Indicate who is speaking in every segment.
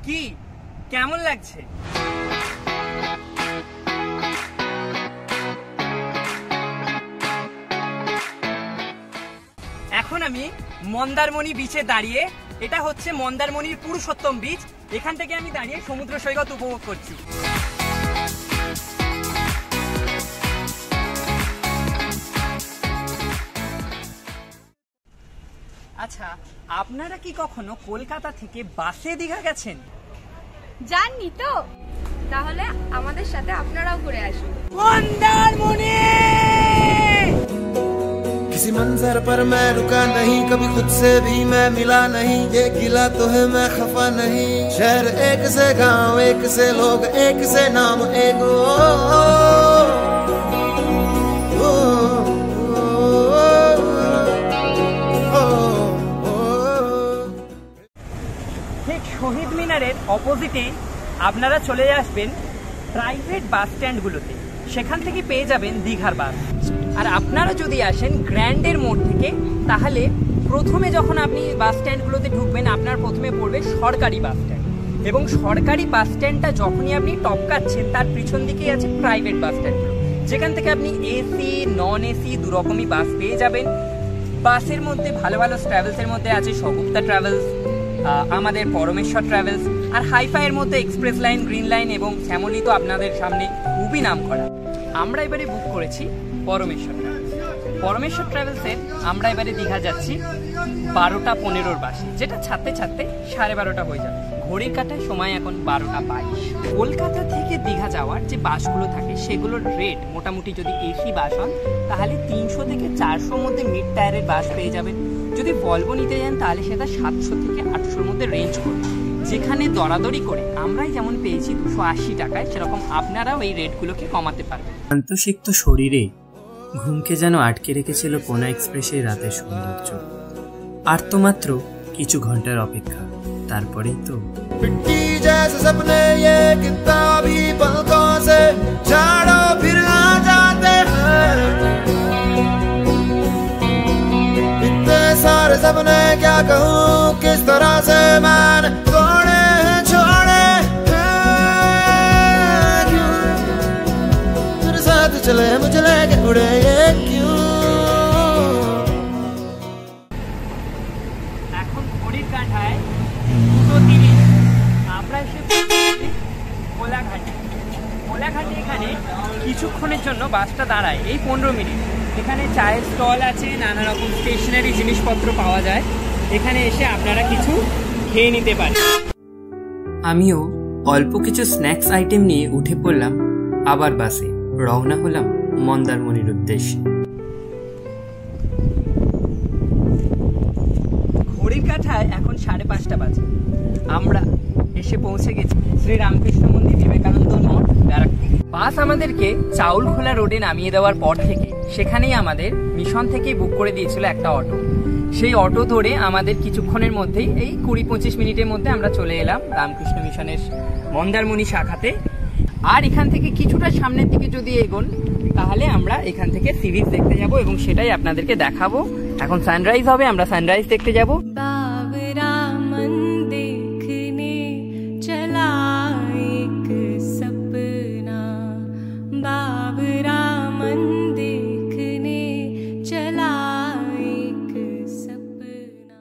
Speaker 1: কি কেমন লাগছে? এখন আমি মন্দারমণি বিচে দাঁড়িয়ে, এটা হচ্ছে মন্দারমণির পুরুষোত্তম বিচ। এখান থেকে আমি দাঁড়িয়ে সমুদ্র সৈকত উপভোগ করছি। আচ্ছা, আপনারা কি কখনো কলকাতা থেকে বাসে দীঘা গেছেন?
Speaker 2: জাননি তো, তাহলে আমাদের সাথে আপনারাও ঘুরে আসুন
Speaker 1: মন্দারমণি।
Speaker 3: किसी मंजर पर मैं रुका नहीं, कभी खुद से भी मैं मिला नहीं, ये गिला तो है मैं खफा नहीं, शहर एक से गांव एक से लोग एक से नाम एक
Speaker 1: ঠিক শহীদ মিনারের অপোজিটে আপনারা চলে আসবেন প্রাইভেট বাস স্ট্যান্ডগুলোতে, সেখান থেকে পেয়ে যাবেন দীঘার বাস। আর আপনারা যদি আসেন গ্র্যান্ডের মোড় থেকে, তাহলে প্রথমে যখন আপনি বাস স্ট্যান্ডগুলোতে ঢুকবেন, আপনার প্রথমে পড়বে সরকারি বাস স্ট্যান্ড, এবং সরকারি বাস স্ট্যান্ডটা যখনই আপনি টপকাচ্ছেন তার পিছন দিকেই আছে প্রাইভেট বাস স্ট্যান্ডগুলো, যেখান থেকে আপনি এসি নন এসি দুরকমই বাস পেয়ে যাবেন। বাসের মধ্যে ভালো ভালো ট্রাভেলসের মধ্যে আছে সগুপ্তা ট্রাভেলস, আমাদের পরমেশ্বর ট্রাভেলস, আর হাইফাইয়ের মধ্যে এক্সপ্রেস লাইন, গ্রিন লাইন এবং শ্যামলী তো আপনাদের সামনে খুবই নাম করা। আমরা এবারে বুক করেছি পরমেশ্বর ট্রাভেলস। পরমেশ্বর ট্রাভেলসের আমরা এবারে দীঘা যাচ্ছি 12টা 15 বাসে, যেটা ছাড়তে ছাড়তে 12:30 হয়ে যাবে। ঘড়ির কাঁটায় সময় এখন 12:22। কলকাতা থেকে দীঘা যাওয়ার যে বাসগুলো থাকে সেগুলোর রেট মোটামুটি, যদি এসি বাস হন তাহলে 300 থেকে 400 মধ্যে মিড টায়ারের বাস পেয়ে যাবেন। যদি ভলভো নিতে যান তাহলে সেটা 700 থেকে 800 মধ্যে রেঞ্জ করবে। যেখানে দরাদরি করে আমরাই যেমন পেয়েছি 280 টাকায়, সেরকম আপনারাও এই রেটগুলোকে কমাতে পারবেন।
Speaker 4: শান্তসিক্ত শরীরে ঘুমকে যেন আটকে রেখেছিল কোনা এক্সপ্রেসের রাতের সৌন্দর্য। আর তো মাত্র কিছু ঘন্টার অপেক্ষা, তারপরেই তো
Speaker 3: मिट्टी जैसे सपने ये किताबी पलकों से झाड़ो फिर आ जाते हैं, इतने सारे सपने क्या कहूँ किस तरह से मैंने तोड़े हैं छोड़े हैं, क्यों तेरे साथ चले मुझे लेके उड़े ये क्यों।
Speaker 1: এখন ঘড়ির কাঁটায় 2:30। আমরা এসে কোলাঘাটে। কোলাঘাটে এখানে কিছুক্ষণের জন্য বাসটা দাঁড়ায়, এই 15 মিনিট। এখানে চায়ের স্টল আছে, নানা রকম স্টেশনারি জিনিসপত্র পাওয়া যায়, এখানে এসে আপনারা কিছু খেয়ে নিতে পারেন।
Speaker 4: আমিও অল্প কিছু স্ন্যাক্স আইটেম নিয়ে উঠে পড়লাম আবার বাসে, রওনা হলাম মন্দারমণির উদ্দেশ্যে।
Speaker 1: ঘড়ির কাঁটায় এখন 5:30 বাজে। আমরা এসে পৌঁছে গেছি শ্রী রামকৃষ্ণ মন্দির, বিবেকানন্দ মোড়, ব্যারাকপুর। বাস আমাদেরকে চাউলখোলা রোডে নামিয়ে দেওয়ার পর থেকে সেখানেই আমাদের মিশন থেকেই বুক করে দিয়েছিল একটা অটো। সেই অটো ধরে আমাদের কিছুক্ষণের মধ্যেই, এই 20-25 মিনিটের মধ্যে আমরা চলে এলাম রামকৃষ্ণ মিশনের মন্দারমণি শাখাতে। আর এখান থেকে কিছুটা সামনের দিকে যদি এগোন তাহলে আমরা এখান থেকে সি বিচ দেখতে যাব, এবং সেটাই আপনাদেরকে দেখাবো। এখন সানরাইজ হবে, আমরা সানরাইজ দেখতে যাব।
Speaker 5: बावरा मन देखने चला एक सपना, बावरा मन देखने चला एक सपना।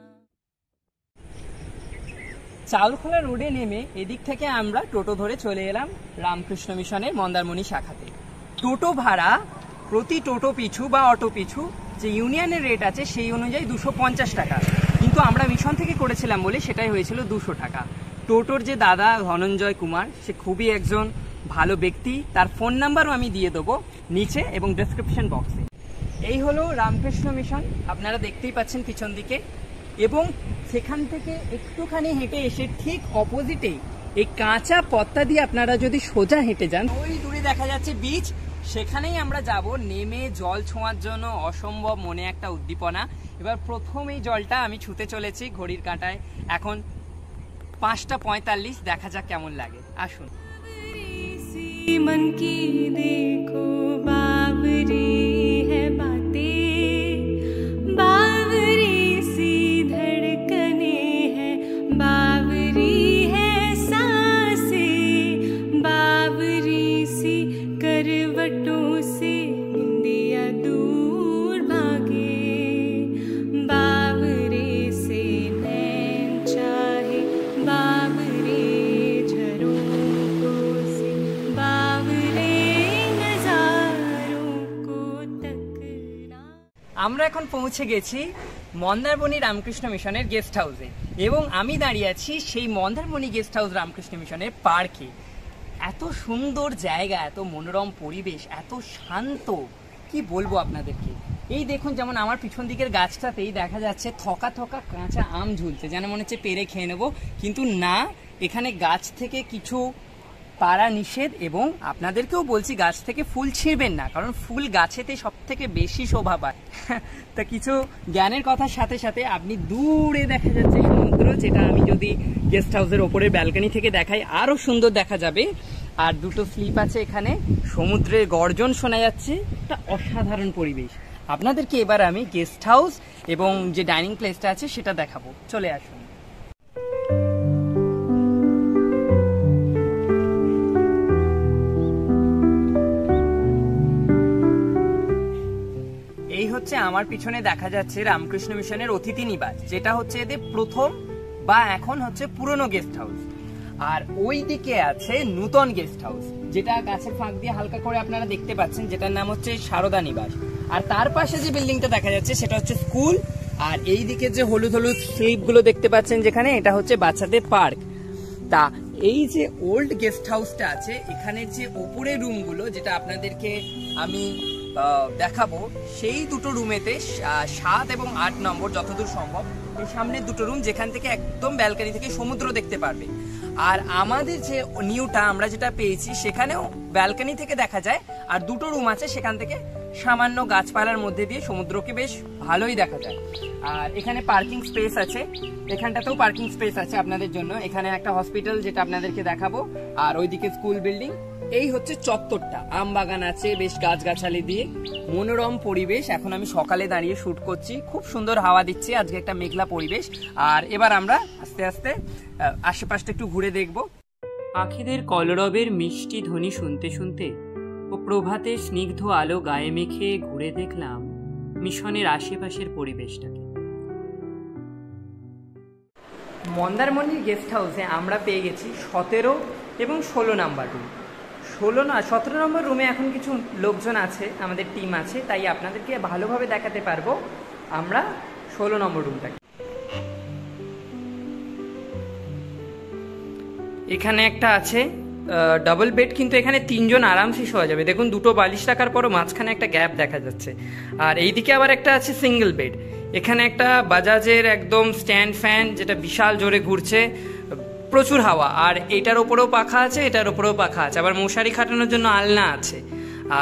Speaker 1: চাউলখোলা রোডে নেমে এদিক থেকে আমরা টোটো ধরে চলে এলাম রামকৃষ্ণ মিশনের মন্দারমণি শাখাতে। টোটো ভাড়া প্রতি টোটো পিছু বা অটো পিছু যে ইউনিয়নের রেট আছে সেই অনুযায়ী 250 টাকা, কিন্তু আমরা মিশন থেকে করেছিলাম বলে সেটাই হয়েছিল 200 টাকা। টোটোর যে দাদা ধনঞ্জয় কুমার, সে খুবই একজন ভালো ব্যক্তি, তার ফোন নাম্বারও আমি দিয়ে দেবো নিচে এবং ডেসক্রিপশন বক্সে। এই হলো রামকৃষ্ণ মিশন, আপনারা দেখতেই পাচ্ছেন পিছন দিকে, এবং সেখান থেকে একটুখানি হেঁটে এসে ঠিক অপোজিটেই এই কাঁচা পথটা দিয়ে আপনারা যদি সোজা হেঁটে যান, ওই দূরে দেখা যাচ্ছে বিচ, সেখানেই আমরা যাব। নেমে জল ছোঁয়ার জন্য অসম্ভব মনে একটা উদ্দীপনা। এবার প্রথম এই জলটা আমি ছুঁতে চলেছি ঘড়ির কাঁটায়, এখন 5:45। দেখা যাক কেমন লাগে, আসুন।
Speaker 5: मन की देखो बावरी है बातें, बावरी सी धड़कने है, बावरी है सा
Speaker 1: আমরা এখন পৌঁছে গেছি মন্দারমণি রামকৃষ্ণ মিশনের গেস্ট হাউসে এবং আমি দাঁড়িয়ে আছি সেই মন্দারমণি গেস্ট হাউস রামকৃষ্ণ মিশনের পার্কে। এত সুন্দর জায়গা, এত মনোরম পরিবেশ, এত শান্ত, কি বলবো আপনাদেরকে। এই দেখুন, যেমন আমার পিছন দিকের গাছটাতেই দেখা যাচ্ছে থকা থকা কাঁচা আম ঝুলছে, যেন মনে হচ্ছে পেরে খেয়ে নেবো, কিন্তু না, এখানে গাছ থেকে কিছু পাড়া নিষেধ। এবং আপনাদেরকেও বলছি গাছ থেকে ফুল ছিঁড়বেন না, কারণ ফুল গাছেতে সব থেকে বেশি শোভা পায়। তা কিছু জ্ঞানের কথার সাথে সাথে আপনি দূরে দেখা যাচ্ছে সমুদ্র, যেটা আমি যদি গেস্ট হাউসের ওপরের ব্যালকনি থেকে দেখাই আরো সুন্দর দেখা যাবে। আর দুটো স্লিপ আছে এখানে, সমুদ্রের গর্জন শোনা যাচ্ছে, একটা অসাধারণ পরিবেশ। আপনাদেরকে এবার আমি গেস্ট হাউস এবং যে ডাইনিং প্লেসটা আছে সেটা দেখাবো, চলে আসুন। এই হচ্ছে আমার পিছনে দেখা যাচ্ছে রামকৃষ্ণ মিশনের অতিথি নিবাস, যেটা হচ্ছে এদের প্রথম বা এখন হচ্ছে পুরনো গেস্ট হাউস। আর ওই দিকে আছে নূতন গেস্ট হাউস, যেটা গাছের ফাঁক দিয়ে হালকা করে আপনারা দেখতে পাচ্ছেন, যেটার নাম হচ্ছে সারদা নিবাস। আর তার পাশে যে বিল্ডিংটা দেখা যাচ্ছে সেটা হচ্ছে স্কুল। আর এই দিকে যে হলুদ হলুদ স্লিপ গুলো দেখতে পাচ্ছেন যেখানে, এটা হচ্ছে বাচ্চাদের পার্ক। তা এই যে ওল্ড গেস্ট হাউসটা আছে, এখানের যে ওপরের রুমগুলো যেটা আপনাদেরকে আমি দেখাবো, সেই দুটো রুমেতে 7 এবং 8 নম্বর যতদূর সম্ভব, এই সামনের দুটো রুম যেখান থেকে একদম ব্যালকনি থেকে সমুদ্র দেখতে পারবে। আর আমাদের যে নিউটা আমরা যেটা পেয়েছি সেখানেও ব্যালকনি থেকে দেখা যায়, আর দুটো রুম আছে সেখান থেকে সামান্য গাছপালার মধ্যে দিয়ে সমুদ্রকে বেশ ভালোই দেখা যায়। আর এখানে পার্কিং স্পেস আছে, এখানটাতেও পার্কিং স্পেস আছে আপনাদের জন্য। এখানে একটা হসপিটাল যেটা আপনাদেরকে দেখাবো, আর ওইদিকে স্কুল বিল্ডিং। এই হচ্ছে চত্বরটা, আম বাগান আছে বেশ গাছগাছালি দিয়ে, মনোরম পরিবেশ। এখন আমি সকালে দাঁড়িয়ে শুট করছি, খুব সুন্দর হাওয়া দিচ্ছে, আজকে একটা মেঘলা পরিবেশ। আর এবার আমরা আস্তে আস্তে আশেপাশটা একটু ঘুরে দেখব।
Speaker 4: পাখিদের কলরবের মিষ্টি ধ্বনি শুনতে শুনতে ও প্রভাতে স্নিগ্ধ আলো গায়ে মেখে ঘুরে দেখলাম মিশনের আশেপাশের পরিবেশটাকে।
Speaker 1: মন্দারমণির গেস্ট হাউসে আমরা পেয়ে গেছি 17 এবং 16 নাম্বার রুম। 17 নম্বর রুমে এখন কিছু লোকজন আছে, আমাদের টিম আছে, তাই আপনাদেরকে ভালোভাবে দেখাতে পারবো আমরা 16 নম্বর রুমটাকে। এখানে একটা আছে ডাবল বেড, কিন্তু এখানে 3 জন আরামসে শোয়া যাবে। দেখুন, দুটো বালিশ রাখার পরও মাঝখানে একটা গ্যাপ দেখা যাচ্ছে। আর এইদিকে আবার একটা আছে সিঙ্গেল বেড। এখানে একটা বাজাজের একদম স্ট্যান্ড ফ্যান, যেটা বিশাল জোরে ঘুরছে, প্রচুর হাওয়া। আর এটার ওপরেও পাখা আছে, এটার ওপরেও পাখা আছে, আবার মশারি খাটানোর জন্য আলনা আছে।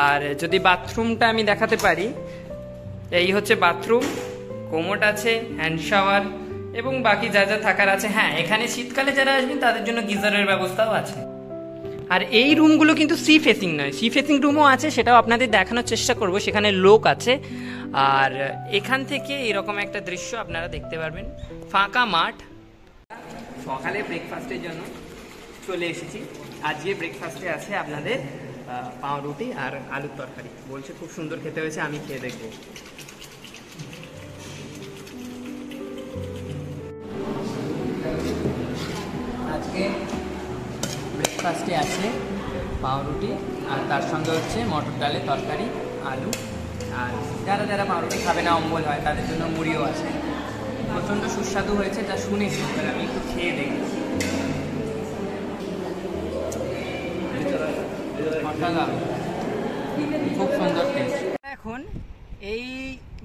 Speaker 1: আর যদি বাথরুমটা আমি দেখাতে পারি, এই হচ্ছে বাথরুম, কোমোড আছে, হ্যান্ড শাওয়ার এবং বাকি যা যা থাকার আছে। হ্যাঁ, এখানে শীতকালে যারা আসবেন তাদের জন্য গিজারের ব্যবস্থাও আছে। আর এই রুমগুলো কিন্তু সি ফেসিং নয়, সি ফেসিং রুমও আছে, সেটাও আপনাদের দেখানোর চেষ্টা করব। সেখানে লোক আছে। আর এখান থেকে এরকম একটা দৃশ্য আপনারা দেখতে পারবেন, ফাঁকা মাঠ। সকালে ব্রেকফাস্টের জন্য চলে এসেছি। আজকে ব্রেকফাস্টে আছে আপনাদের পাউরুটি আর আলুর তরকারি। বলছে খুব সুন্দর খেতে হয়েছে, আমি খেয়ে দেখবো। আজকে ব্রেকফাস্টে আছে পাউরুটি আর তার সঙ্গে হচ্ছে মটর ডালের তরকারি, আলু। আর যারা যারা পাউরুটি খাবে না, অম্বল হয়, তাদের জন্য মুড়িও আছে। প্রচণ্ড সুস্বাদু হয়েছে, যা শুনেছি, আমি একটু খেয়ে দেখি। খুব সুন্দর টেস্ট। এখন এই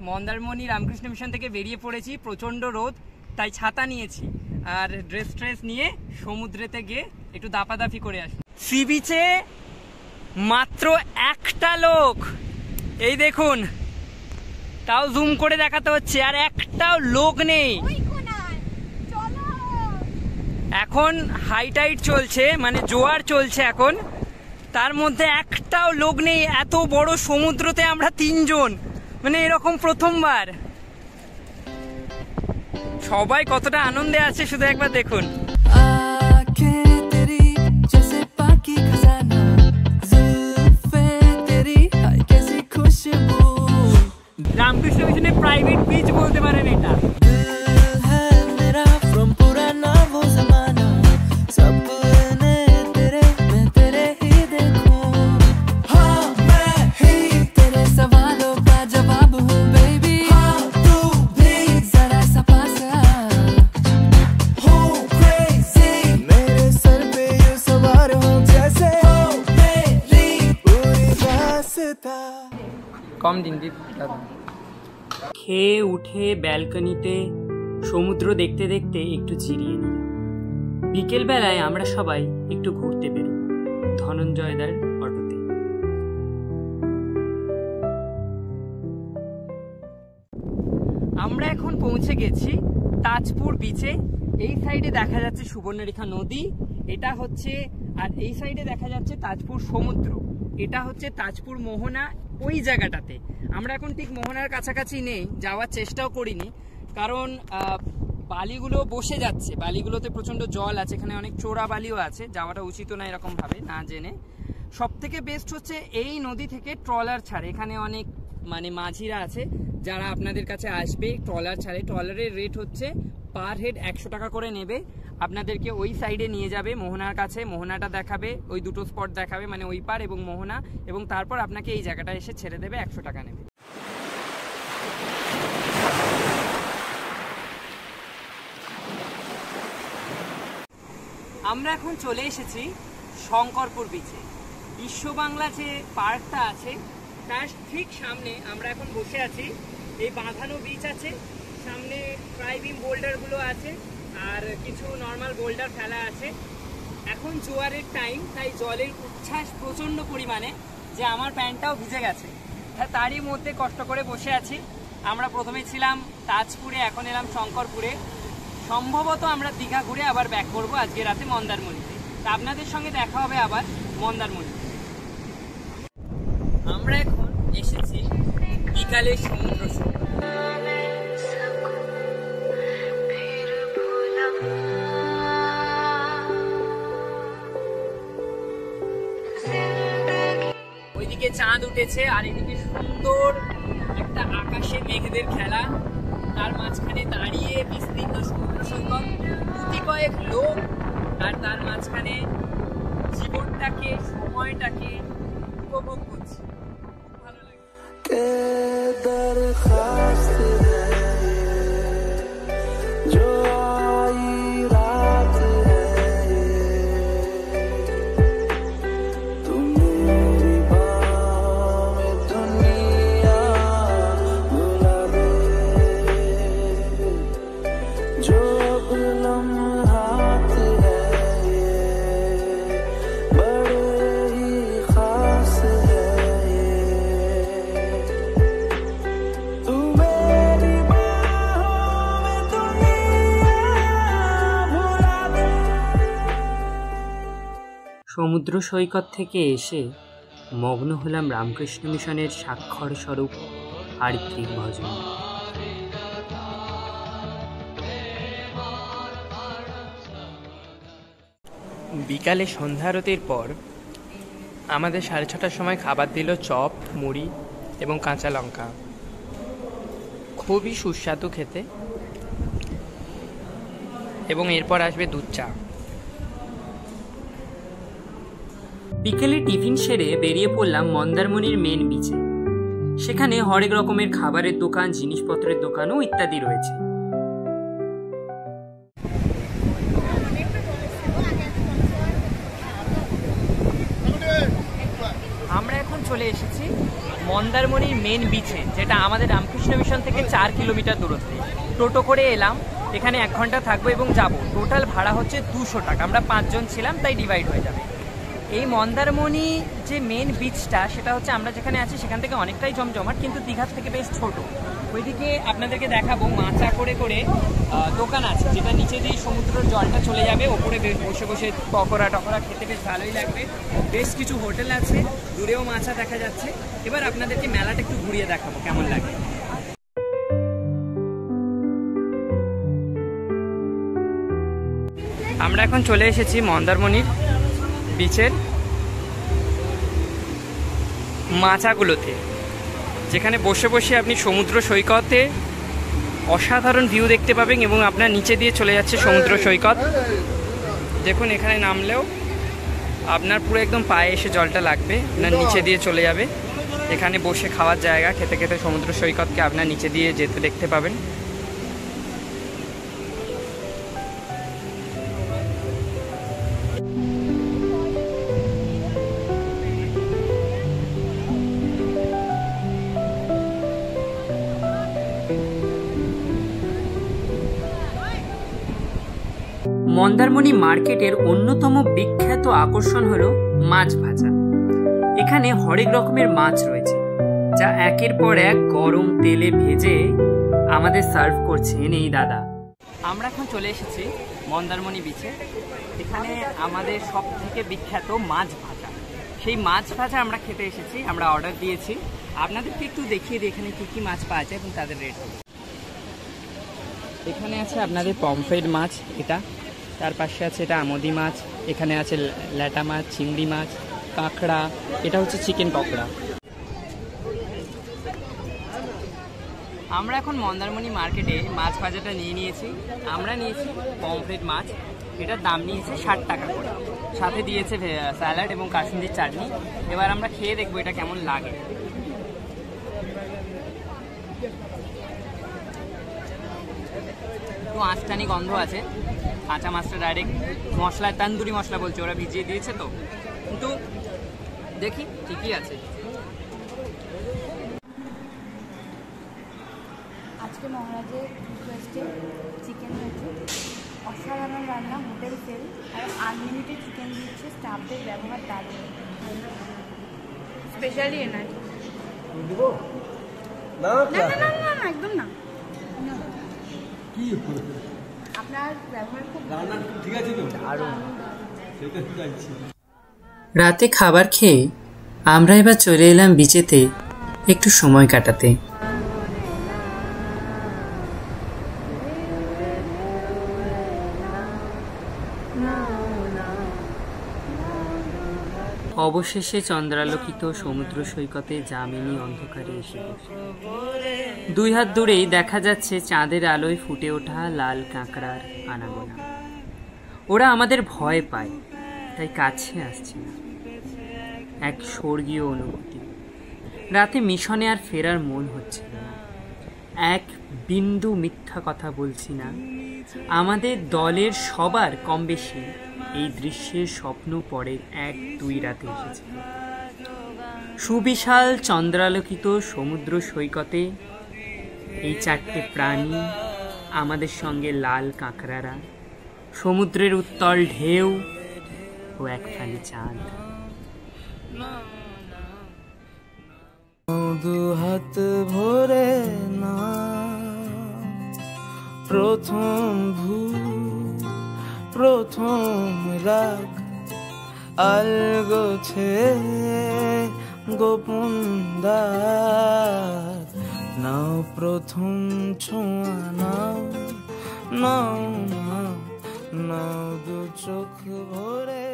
Speaker 1: মন্দারমণি রামকৃষ্ণ মিশন থেকে বেরিয়ে পড়েছি, প্রচণ্ড রোদ, তাই ছাতা নিয়েছি আর ড্রেস নিয়ে সমুদ্রেতে গিয়ে একটু দাপাদাপি করে আসি। সি বিচে মাত্র একটা লোক, এই দেখুন, তাও জুম করে দেখাতে হচ্ছে, আর একটাও লোক নেই। এখন হাই টাইড চলছে, মানে জোয়ার চলছে এখন, তার মধ্যে একটাও লোক নেই। এত বড় সমুদ্রতে আমরা 3 জন, মানে এরকম প্রথমবার। সবাই কতটা আনন্দে আছে শুধু একবার দেখুন। রামকৃষ্ণ মিশনের প্রাইভেট বিচ বলতে পারেন এটা। কম দিন দি দাদা।
Speaker 4: খেয়ে উঠে ব্যালকনিতে সমুদ্র দেখতে দেখতে একটু জিরিয়ে নিলাম। বিকেলবেলায় আমরা সবাই একটু ঘুরতে বেরোব ধনঞ্জয়দার অটোতে।
Speaker 1: আমরা এখন পৌঁছে গেছি তাজপুর বিচে। এই সাইডে দেখা যাচ্ছে সুবর্ণরেখা নদী, এটা হচ্ছে, আর এই সাইডে দেখা যাচ্ছে তাজপুর সমুদ্র, এটা হচ্ছে তাজপুর মোহনা। ওই জায়গাটাতে আমরা এখন ঠিক মোহনার কাছাকাছি নেই, যাওয়ার চেষ্টাও করিনি, কারণ বালিগুলো বসে যাচ্ছে, বালিগুলোতে প্রচণ্ড জল আছে, এখানে অনেক চোরা বালিও আছে, যাওয়াটা উচিত না এরকমভাবে না জেনে। সব থেকে বেস্ট হচ্ছে এই নদী থেকে ট্রলার ছাড়ে, এখানে অনেক মানে মাঝিরা আছে যারা আপনাদের কাছে আসবে, ট্রলার ছাড়ে। ট্রলারের রেট হচ্ছে পার হেড 100 টাকা করে নেবে, আপনাদেরকে ওই সাইডে নিয়ে যাবে মোহনার কাছে, মোহনাটা দেখাবে, ওই দুটো স্পট দেখাবে, মানে ওই পার এবং মোহনা, এবং তারপর আপনাকে এই জায়গাটা এসে ছেড়ে দেবে, 100 টাকা নেবে। আমরা এখন চলে এসেছি শঙ্করপুর বিচে। বিশ্ব বাংলা যে পার্কটা আছে তার ঠিক সামনে আমরা এখন বসে আছি। এই বাঁধানো বিচ আছে, সামনে ট্রাইবিম বোল্ডারগুলো আছে, আর কিছু নর্মাল বোল্ডার ফেলা আছে। এখন জোয়ারের টাইম, তাই জলের উচ্ছ্বাস প্রচণ্ড পরিমাণে, যে আমার প্যান্টটাও ভিজে গেছে, তারই মধ্যে কষ্ট করে বসে আছি। আমরা প্রথমে ছিলাম তাজপুরে, এখন এলাম শঙ্করপুরে। সম্ভবত আমরা দীঘা ঘুরে আবার ব্যাক করবো আজকে রাতে মন্দারমণিতে। তা আপনাদের সঙ্গে দেখা হবে আবার মন্দারমণিতে। আমরা এখন এসেছি বিকালে সমুদ্র সৈকত। ওইদিকে চাঁদ উঠেছে আর এদিকে সুন্দর একটা আকাশে মেঘেদের খেলা, তার মাঝখানে দাঁড়িয়ে বিস্তীর্ণ সমুদ্র সৈকত, গুটি কয়েক লোক, আর তার মাঝখানে জীবনটাকে, সময়টাকে উপভোগ করছি। ভালো লাগে।
Speaker 4: সমুদ্র সৈকত থেকে এসে মগ্ন হলাম রামকৃষ্ণ মিশনের স্বাক্ষর স্বরূপ আরিত্রিক ভজন।
Speaker 1: বিকালে সন্ধ্যারতির পর আমাদের 6:30টার সময় খাবার দিল চপ, মুড়ি এবং কাঁচা লঙ্কা। খুবই সুস্বাদু খেতে, এবং এরপর আসবে দুধ চা।
Speaker 4: বিকেলে টিফিন সেরে বেরিয়ে পড়লাম মন্দারমণির মেন বিচে। সেখানে হরেক রকমের খাবারের দোকান, জিনিসপত্রের দোকানও ইত্যাদি রয়েছে।
Speaker 1: আমরা এখন চলে এসেছি মন্দারমণির মেন বিচে, যেটা আমাদের রামকৃষ্ণ মিশন থেকে 4 কিলোমিটার দূরত্বে। টোটো করে এলাম, এখানে 1 ঘন্টা থাকবো এবং যাব। টোটাল ভাড়া হচ্ছে 200 টাকা। আমরা 5 জন ছিলাম, তাই ডিভাইড হয়ে যাবে। এই মন্দারমণি যে মেন বিচটা, সেটা হচ্ছে আমরা যেখানে আছি সেখান থেকে অনেকটাই জমজমাট, কিন্তু দীঘার থেকে বেশ ছোট। ওইদিকে আপনাদেরকে দেখাবো মাচা করে করে দোকান আছে, যেটা নিচে দিয়ে সমুদ্রের জলটা চলে যাবে, ওপরে বসে বসে পকোড়া টকোড়া খেতে বেশ ভালোই লাগবে। বেশ কিছু হোটেল আছে, দূরেও মাচা দেখা যাচ্ছে। এবার আপনাদেরকে মেলাটা একটু ঘুরিয়ে দেখাবো কেমন লাগে। আমরা এখন চলে এসেছি মন্দারমণির বিচের মাচাগুলোতে, যেখানে বসে বসে আপনি সমুদ্র সৈকতে অসাধারণ ভিউ দেখতে পাবেন, এবং আপনার নিচে দিয়ে চলে যাচ্ছে সমুদ্র সৈকত। দেখুন এখানে নামলেও আপনার পুরো একদম পায়ে এসে জলটা লাগবে, আপনার নিচে দিয়ে চলে যাবে। এখানে বসে খাওয়ার জায়গা, খেতে খেতে সমুদ্র সৈকতকে আপনার নিচে দিয়ে যেতে দেখতে পাবেন।
Speaker 4: মন্দারমণি মার্কেটের অন্যতম বিখ্যাত আকর্ষণ হলো মাছ ভাজা। এখানে হরেক রকমের মাছ রয়েছে, যা একের পর এক গরম তেলে ভেজে আমাদের সার্ভ করছেন এই দাদা।
Speaker 1: আমরা এখন চলে এসেছি মন্দারমণি বিচে। এখানে আমাদের সব থেকে বিখ্যাত মাছ ভাজা, সেই মাছ ভাজা আমরা খেতে এসেছি। আমরা অর্ডার দিয়েছি, আপনাদেরকে একটু দেখিয়ে দিই এখানে কী কী মাছ পাওয়া যায় এবং তাদের রেট। এখানে আছে আপনাদের পমফ্রেট মাছ, এটা তার পাশে আছে এটা আমোদি মাছ, এখানে আছে ল্যাটা মাছ, চিংড়ি মাছ, কাঁকড়া, এটা হচ্ছে চিকেন পকোড়া। আমরা এখন মন্দারমণি মার্কেটে মাছ ভাজাটা নিয়ে নিয়েছি। আমরা নিয়েছি পমফ্রেট মাছ, এটার দাম নিয়েছে 60 টাকা করে, সাথে দিয়েছে স্যালাড এবং কাসুন্দির চাটনি। এবার আমরা খেয়ে দেখবো এটা কেমন লাগে। একটু আঁচটানি গন্ধ আছে, কাঁচা মাছটা ডাইরেক্ট মশলা, তান্দুরি মশলা বলছে, ওরা ভিজিয়ে দিয়েছে তো, কিন্তু দেখি ঠিকই আছে।
Speaker 2: আজকে মহারাজের রিকোয়েস্টে চিকেন হয়েছে, অসাধারণ রান্না, হোটেল সেল, আর আনলিমিটেড চিকেন দিচ্ছে, স্টাফদের ব্যবহার দারুণ, স্পেশালি এনার্জি। না একদম না, আপনার ব্যবহার খুব ঠিক আছে তো দারুণ।
Speaker 4: রাতে খাবার খেয়ে আমরা এবার চলে এলাম বিচেতে একটু সময় কাটাতে। অবশেষে চন্দ্রালোকিত সমুদ্র সৈকতে যামিনী অন্ধকারে এসে বসে। 2 হাত দূরেই দেখা যাচ্ছে চাঁদের আলোয় ফুটে ওঠা লাল কাঁকড়ার আনাগোনা। ওরা আমাদের ভয় পায়, তাই কাছে আসছে না। এক স্বর্গীয় অনুভূতি। রাতে মিশনে আর ফেরার মন হচ্ছিল না। এক বিন্দু মিথ্যা কথা বলছি না, আমাদের দলের সবার কম বেশি এই দৃশ্যের স্বপ্ন পরে 1-2 রাতে এসেছিল। সুবিশাল চন্দ্রালোকিত সমুদ্র সৈকতে এই 4টে প্রাণী, আমাদের সঙ্গে লাল কাঁকড়ারা, সমুদ্রের উত্তল ঢেউ ও এক ফালি চাঁদ।
Speaker 3: 2 হাত ভরে না প্রথম প্রথম রাগ আলগোছে গোপন দাগ, নাও প্রথম ছোঁয়া, নাও 2 চোখ ভরে।